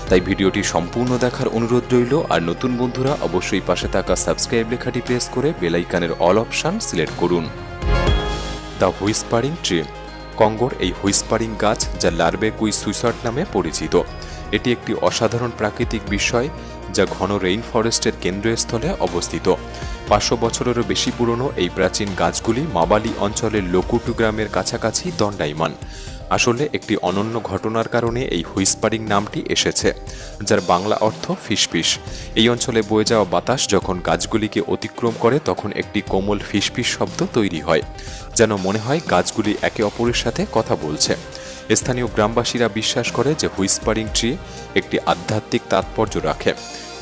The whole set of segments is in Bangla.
তাই ভিডিওটি সম্পূর্ণ দেখার অনুরোধ রইল। আর নতুন বন্ধুরা অবশ্যই পাশে থাকা সাবস্ক্রাইব লেখাটি প্রেস করে বেল আইকনের অল অপশন সিলেক্ট করুন। The whispering tree. কঙ্গোর এই হুইসপারিং গাছ, যা লারবেকুই সুইসার্ট নামে পরিচিত, এটি একটি অসাধারণ প্রাকৃতিক বিষয় যা ঘন রেইন ফরেস্টের কেন্দ্রস্থলে অবস্থিত। 500 বছরেরও বেশি পুরনো এই প্রাচীন গাছগুলি মাবালি অঞ্চলের লোকুটু গ্রামের কাছাকাছি দণ্ডায়মান। আসলে একটি অনন্য ঘটনার কারণে এই হুইসপারিং নামটি এসেছে, যার বাংলা অর্থ ফিসফিস। এই অঞ্চলে বয়ে যাওয়া বাতাস যখন গাছগুলিকে অতিক্রম করে তখন একটি কোমল ফিসফিস শব্দ তৈরি হয়, যেন মনে হয় গাছগুলি একে অপরের সাথে কথা বলছে। স্থানীয় গ্রামবাসীরা বিশ্বাস করে যে হুইসপারিং ট্রি একটি আধ্যাত্মিক তাৎপর্য রাখে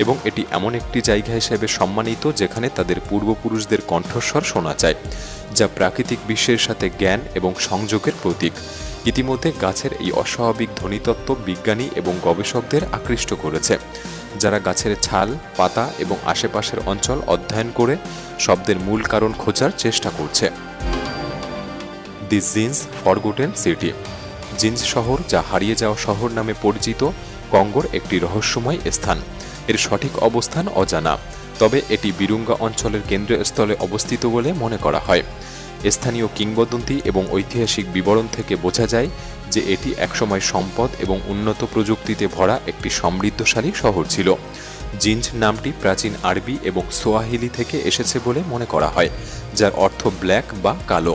এবং এটি এমন একটি জায়গা হিসেবে সম্মানিত যেখানে তাদের পূর্বপুরুষদের কণ্ঠস্বর শোনা যায়, যা প্রাকৃতিক বিশ্বের সাথে জ্ঞান এবং সংযোগের প্রতীক। ইতিমধ্যে গাছের এই অস্বাভাবিক ধ্বনিতত্ত্ব বিজ্ঞানী এবং গবেষকদের আকৃষ্ট করেছে, যারা গাছের ছাল, পাতা এবং আশেপাশের অঞ্চল অধ্যয়ন করে শব্দের মূল কারণ খোঁজার চেষ্টা করছে। দি জিনস ফরগটেন সিটি। জিনস শহর, যা হারিয়ে যাওয়া শহর নামে পরিচিত, কঙ্গোর একটি রহস্যময় স্থান। এর সঠিক অবস্থান অজানা, তবে এটি বিরুঙ্গা অঞ্চলের কেন্দ্রস্থলে অবস্থিত বলে মনে করা হয়। স্থানীয় কিংবদন্তি এবং ঐতিহাসিক বিবরণ থেকে বোঝা যায় যে এটি একসময় সম্পদ এবং উন্নত প্রযুক্তিতে ভরা একটি সমৃদ্ধশালী শহর ছিল। জিঞ্জ নামটি প্রাচীন আরবি এবং সোয়াহিলি থেকে এসেছে বলে মনে করা হয়, যার অর্থ ব্ল্যাক বা কালো,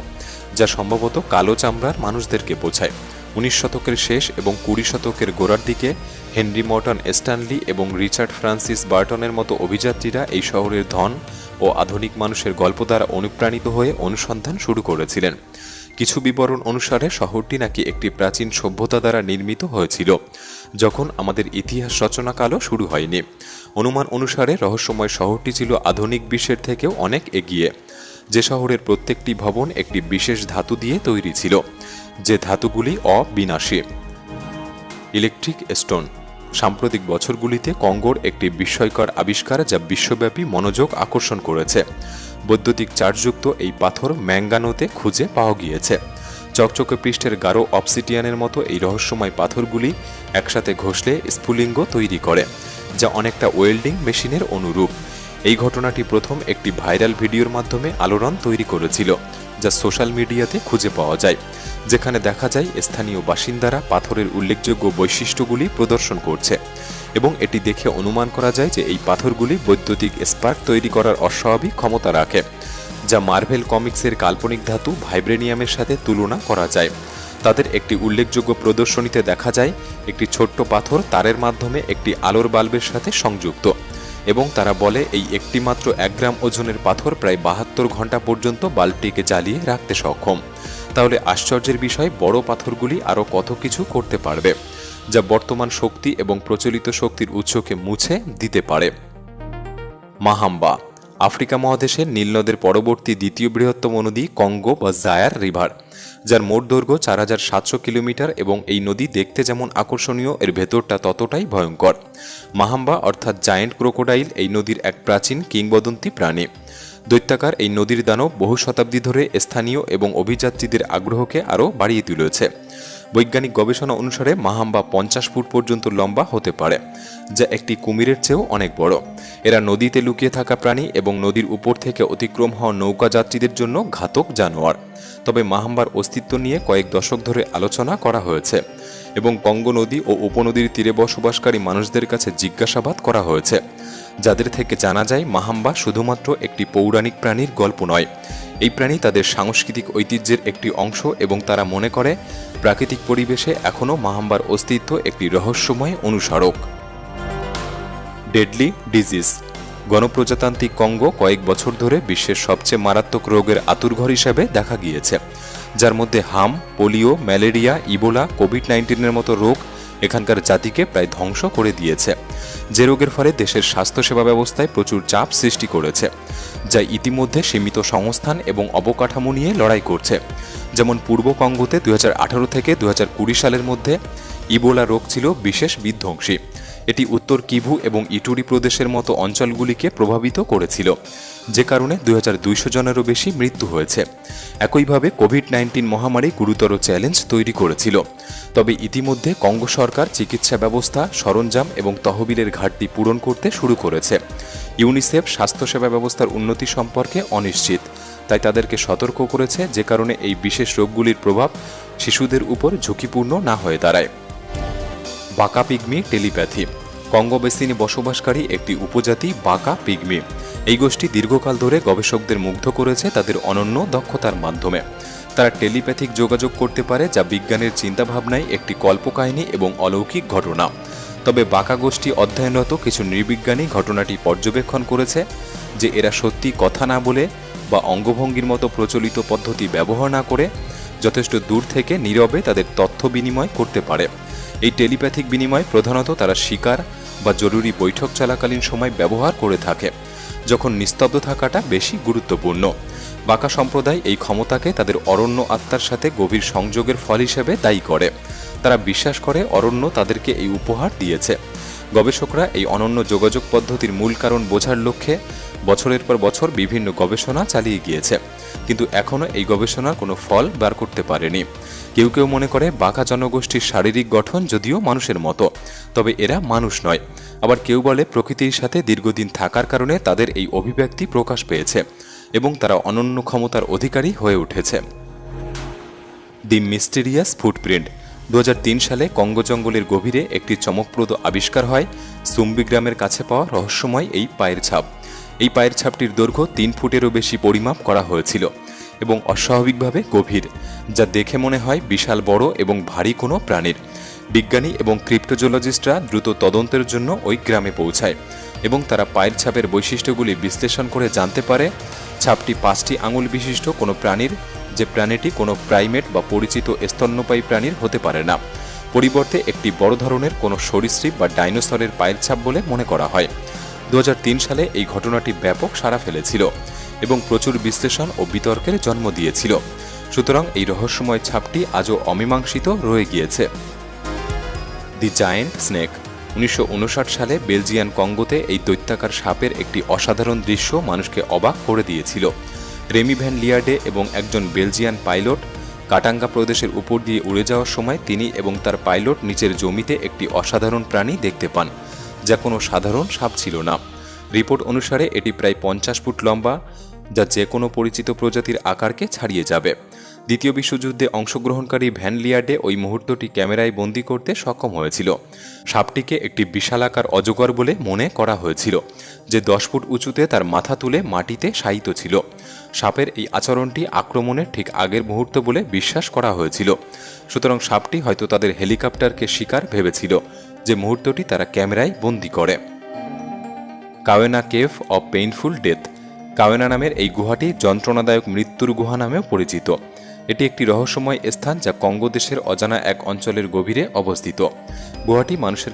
যা সম্ভবত কালো চামড়ার মানুষদেরকে বোঝায়। 19 শতকের শেষ এবং 20 শতকের গোড়ার দিকে হেনরি মর্টন স্ট্যানলি এবং রিচার্ড ফ্রান্সিস বার্টনের মতো অভিযাত্রীরা এই শহরের ধন ও আধুনিক মানুষের গল্প দ্বারা অনুপ্রাণিত হয়ে অনুসন্ধান শুরু করেছিলেন। কিছু বিবরণ অনুসারে শহরটি নাকি একটি প্রাচীন সভ্যতা দ্বারা নির্মিত হয়েছিল, যখন আমাদের ইতিহাস রচনাকালও শুরু হয়নি। অনুমান অনুসারে রহস্যময় শহরটি ছিল আধুনিক বিশ্বের থেকেও অনেক এগিয়ে, যে শহরের প্রত্যেকটি ভবন একটি বিশেষ ধাতু দিয়ে তৈরি ছিল, যে ধাতুগুলি অবিনাশী। Electric stone. সাম্প্রতিক বছরগুলিতে কঙ্গোর একটি বিস্ময়কর আবিষ্কার যা বিশ্বব্যাপী মনোযোগ আকর্ষণ করেছে। বৈদ্যুতিক চার্জযুক্ত এই পাথর ম্যাঙ্গানোতে খুঁজে পাওয়া গিয়েছে। চকচকে পৃষ্ঠের গাঢ় অবসিডিয়ানের মতো এই রহস্যময় পাথরগুলি একসাথে ঘষলে স্ফুলিঙ্গ তৈরি করে, যা অনেকটা ওয়েল্ডিং মেশিনের অনুরূপ। এই ঘটনাটি প্রথম একটি ভাইরাল ভিডিওর মাধ্যমে আলোড়ন তৈরি করেছিল, যা সোশ্যাল মিডিয়াতে খুঁজে পাওয়া যায়, যেখানে দেখা যায় স্থানীয় বাসিন্দারা পাথরের উল্লেখযোগ্য বৈশিষ্ট্যগুলি প্রদর্শন করছে এবং এটি দেখে অনুমান করা যায় যে এই পাথরগুলি বৈদ্যুতিক স্পার্ক তৈরি করার অস্বাভাবিক ক্ষমতা রাখে, যা মার্ভেল কমিক্সের কাল্পনিক ধাতু ভাইব্রেনিয়ামের সাথে তুলনা করা যায়। তাদের একটি উল্লেখযোগ্য প্রদর্শনীতে দেখা যায় একটি ছোট্ট পাথর তারের মাধ্যমে একটি আলোর বাল্বের সাথে সংযুক্ত, এবং তারা বলে এই একটি মাত্র 1 গ্রাম ওজনের পাথর প্রায় 72 ঘন্টা পর্যন্ত বাল্বটিকে জ্বালিয়ে রাখতে সক্ষম। তাহলে আশ্চর্যের বিষয়, বড় পাথরগুলি আরও কত কিছু করতে পারবে, যা বর্তমান শক্তি এবং প্রচলিত শক্তির উৎসকে মুছে দিতে পারে। মাহাম্বা। আফ্রিকা মহাদেশের নীল নদের পরবর্তী দ্বিতীয় বৃহত্তম নদী কঙ্গো বা জায়ার রিভার, যার মোট দৈর্ঘ্য 4700 কিলোমিটার, এবং এই নদী দেখতে যেমন আকর্ষণীয়, এর ভেতরটা ততটাই ভয়ঙ্কর। মাহাম্বা অর্থাৎ জায়েন্ট ক্রোকোডাইল এই নদীর এক প্রাচীন কিংবদন্তি প্রাণী। দৈত্যাকার এই নদীর দানব বহু শতাব্দী ধরে স্থানীয় এবং অভিযাত্রীদের আগ্রহকে আরও বাড়িয়ে তুলেছে। বৈজ্ঞানিক গবেষণা অনুসারে মাহাম্বা 50 ফুট পর্যন্ত লম্বা হতে পারে, যা একটি কুমিরের চেয়েও অনেক বড়। এরা নদীতে লুকিয়ে থাকা প্রাণী এবং নদীর উপর থেকে অতিক্রম হওয়া নৌকা যাত্রীদের জন্য ঘাতক জানোয়ার। তবে মাহাম্বার অস্তিত্ব নিয়ে কয়েক দশক ধরে আলোচনা করা হয়েছে এবং কঙ্গো নদী ও উপনদীর তীরে বসবাসকারী মানুষদের কাছে জিজ্ঞাসাবাদ করা হয়েছে, যাদের থেকে জানা যায় মাহাম্বা শুধুমাত্র একটি পৌরাণিক প্রাণীর গল্প নয়। এই প্রাণী তাদের সাংস্কৃতিক ঐতিহ্যের একটি অংশ এবং তারা মনে করে প্রাকৃতিক পরিবেশে এখনও মাহাম্বার অস্তিত্ব একটি রহস্যময় অনুস্মারক। Deadly disease. গণপ্রজাতান্ত্রিক কঙ্গো কয়েক বছর ধরে বিশ্বের সবচেয়ে মারাত্মক রোগের আতুরঘর হিসেবে দেখা গিয়েছে, যার মধ্যে হাম, পোলিও, ম্যালেরিয়া, ইবোলা, কোভিড-19 মতো রোগ এখানকার জাতিকে প্রায় ধ্বংস করে দিয়েছে, যে রোগের ফলে দেশের স্বাস্থ্যসেবা ব্যবস্থায় প্রচুর চাপ সৃষ্টি করেছে, যা ইতিমধ্যে সীমিত সংস্থান এবং অবকাঠামো নিয়ে লড়াই করছে। যেমন পূর্ব কঙ্গোতে 2018 থেকে 2020 সালের মধ্যে ইবোলা রোগ ছিল বিশেষ বিধ্বংসী। এটি উত্তর কিভু এবং ইটুরি প্রদেশের মতো অঞ্চলগুলিকে প্রভাবিত করেছিল, যে কারণে 2200 জনেরও বেশি মৃত্যু হয়েছে। একইভাবে কোভিড-19 মহামারী গুরুতর চ্যালেঞ্জ তৈরি করেছিল। তবে ইতিমধ্যে কঙ্গো সরকার চিকিৎসা ব্যবস্থা, সরঞ্জাম এবং তহবিলের ঘাটতি পূরণ করতে শুরু করেছে। ইউনিসেফ স্বাস্থ্যসেবা ব্যবস্থার উন্নতি সম্পর্কে অনিশ্চিত, তাই তাদেরকে সতর্ক করেছে, যে কারণে এই বিশেষ রোগগুলির প্রভাব শিশুদের উপর ঝুঁকিপূর্ণ না হয়ে দাঁড়ায়। বাকা পিগমি টেলিপ্যাথি। কঙ্গো বেসিনে বসবাসকারী একটি উপজাতি বাকা পিগমি। এই গোষ্ঠী দীর্ঘকাল ধরে গবেষকদের মুগ্ধ করেছে তাদের অনন্য দক্ষতার মাধ্যমে। তারা টেলিপ্যাথিক যোগাযোগ করতে পারে, যা বিজ্ঞানের চিন্তাভাবনায় একটি কল্পকাহিনী এবং অলৌকিক ঘটনা। তবে বাকা গোষ্ঠী অধ্যয়নরত কিছু নৃবিজ্ঞানী ঘটনাটি পর্যবেক্ষণ করেছে যে এরা সত্যি কথা না বলে বা অঙ্গভঙ্গির মতো প্রচলিত পদ্ধতি ব্যবহার না করে যথেষ্ট দূর থেকে নীরবে তাদের তথ্য বিনিময় করতে পারে। এই টেলিপ্যাথিক বিনিময় প্রধানত তারা শিকার বা জরুরি বৈঠক চলাকালীন সময় ব্যবহার করে থাকে, যখন নিস্তব্ধ থাকাটা বেশি গুরুত্বপূর্ণ। বাকা সম্প্রদায় এই ক্ষমতাকে তাদের অরণ্য আত্মার সাথে গভীর সংযোগের ফল হিসেবে দায়ী করে। তারা বিশ্বাস করে অরণ্য তাদেরকে এই উপহার দিয়েছে। গবেষকরা এই অনন্য যোগাযোগ পদ্ধতির মূল কারণ বোঝার লক্ষ্যে বছরের পর বছর বিভিন্ন গবেষণা চালিয়ে গিয়েছে, কিন্তু এখনও এই গবেষণার কোনো ফল বার করতে পারেনি। কেউ কেউ মনে করে বাকা জনগোষ্ঠীর শারীরিক গঠন যদিও মানুষের মতো, তবে এরা মানুষ নয়। আবার কেউ বলে প্রকৃতির সাথে দীর্ঘদিন থাকার কারণে তাদের এই অভিব্যক্তি প্রকাশ পেয়েছে এবং তারা অনন্য ক্ষমতার অধিকারী হয়ে উঠেছে। দি মিস্টেরিয়াস ফুটপ্রিন্ট। 2003 সালে কঙ্গো জঙ্গলের গভীরে একটি চমকপ্রদ আবিষ্কার হয় সুম্বি গ্রামের কাছে পাওয়া রহস্যময় এই পায়ের ছাপ। এই পায়ের ছাপটির দৈর্ঘ্য 3 ফুটেরও বেশি পরিমাপ করা হয়েছিল এবং অস্বাভাবিকভাবে গভীর, যা দেখে মনে হয় বিশাল বড় এবং ভারী কোনো প্রাণীর। বিজ্ঞানী এবং ক্রিপ্টোজোলজিস্টরা দ্রুত তদন্তের জন্য ওই গ্রামে পৌঁছায় এবং তারা পায়ের ছাপের বৈশিষ্ট্যগুলি বিশ্লেষণ করে জানতে পারে ছাপটি 5টি আঙুল বিশিষ্ট কোনো প্রাণীর, যে প্রাণীটি কোনো প্রাইমেট বা পরিচিত স্তন্যপায়ী প্রাণীর হতে পারে না। পরিবর্তে একটি বড় ধরনের কোনো সরীসৃপ বা ডাইনোসরের পায়ের ছাপ বলে মনে করা হয়। 2003 সালে এই ঘটনাটি ব্যাপক সাড়া ফেলেছিল এবং প্রচুর বিশ্লেষণ ও বিতর্কের জন্ম দিয়েছিল। সুতরাং এই রহস্যময় ছাপটি আজও অমীমাংসিত রয়ে গিয়েছে। দি জায়েন্ট স্নেক। 1959 সালে বেলজিয়ান কঙ্গোতে এই দৈত্যাকার সাপের একটি অসাধারণ দৃশ্য মানুষকে অবাক করে দিয়েছিল। রেমি ভ্যান লিয়ার্ডে এবং একজন বেলজিয়ান পাইলট কাটাঙ্গা প্রদেশের উপর দিয়ে উড়ে যাওয়ার সময় তিনি এবং তার পাইলট নিচের জমিতে একটি অসাধারণ প্রাণী দেখতে পান, যা কোনো সাধারণ সাপ ছিল না। রিপোর্ট অনুসারে এটি প্রায় 50 ফুট লম্বা, যা যে কোনো পরিচিত প্রজাতির আকারকে ছাড়িয়ে যাবে। দ্বিতীয় বিশ্বযুদ্ধে অংশগ্রহণকারী ভ্যান লিয়ার্ডে ওই মুহূর্তটি ক্যামেরায় বন্দী করতে সক্ষম হয়েছিল। সাপটিকে একটি বিশালাকার অজগর বলে মনে করা হয়েছিল, যে 10 ফুট উঁচুতে তার মাথা তুলে মাটিতে শায়িত ছিল। সাপের এই আচরণটি আক্রমণের ঠিক আগের মুহূর্ত বলে বিশ্বাস করা হয়েছিল। সুতরাং সাপটি হয়তো তাদের হেলিকপ্টারকে শিকার ভেবেছিল, যে মুহূর্তটি তারা ক্যামেরায় বন্দী করে। কাওয়েনা কেভ অব পেইনফুল ডেথ। কাওয়েনা নামের এই গুহাটি যন্ত্রণাদায়ক মৃত্যুর গুহা নামেও পরিচিত। এটি একটি রহস্যময় স্থান যা কঙ্গো দেশের অজানা এক অঞ্চলের গভীরে অবস্থিত। গুহাটি মানুষের